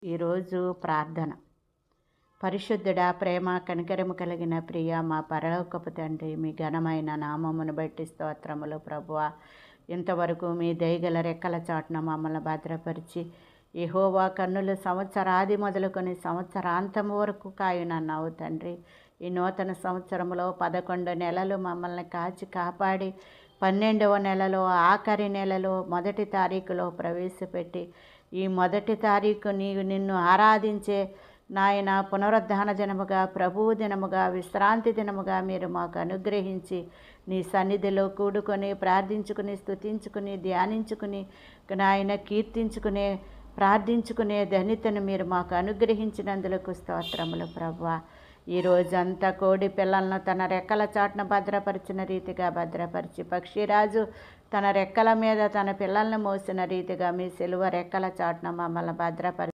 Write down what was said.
ఈరోజు ప్రార్థన. పరిశుద్ధుడా, ప్రేమ కనికరము కలిగిన ప్రియ మా పరలోకపు తండ్రి, మీ ఘనమైన నామమును బట్టి స్తోత్రములు ప్రభువా. ఇంతవరకు మీ దయగల రెక్కల చాటున మమ్మల్ని భద్రపరిచి యెహోవా కన్నులు సంవత్సరాది మొదలుకొని సంవత్సరాంతము వరకు కాయునన్నావు తండ్రి. ఈ నూతన సంవత్సరంలో 11 నెలలు మమ్మల్ని కాచి కాపాడి 12వ నెలలో ఆఖరి నెలలో మొదటి తారీఖులో ప్రవేశపెట్టి ఈ మొదటి తారీఖు నిన్ను ఆరాధించే నాయన పునరుద్ధాన దినముగా, ప్రభువు దినముగా, విశ్రాంతి దినముగా మీరు మాకు అనుగ్రహించి నీ సన్నిధిలో కూడుకొని ప్రార్థించుకుని స్తుతించుకుని ధ్యానించుకుని నాయన కీర్తించుకునే ప్రార్థించుకునే ధన్యతను మీరు మాకు అనుగ్రహించినందులకు స్తోత్రములు ప్రభువా. ఈ రోజంతా కోడి పిల్లలను తన రెక్కల చాటున భద్రపరిచిన రీతిగా భద్రపరిచి, పక్షిరాజు తన రెక్కల మీద తన పిల్లలను మోసిన రీతిగా మీ సిలువ రెక్కల చాటున మమ్మల్ని భద్రపరిచి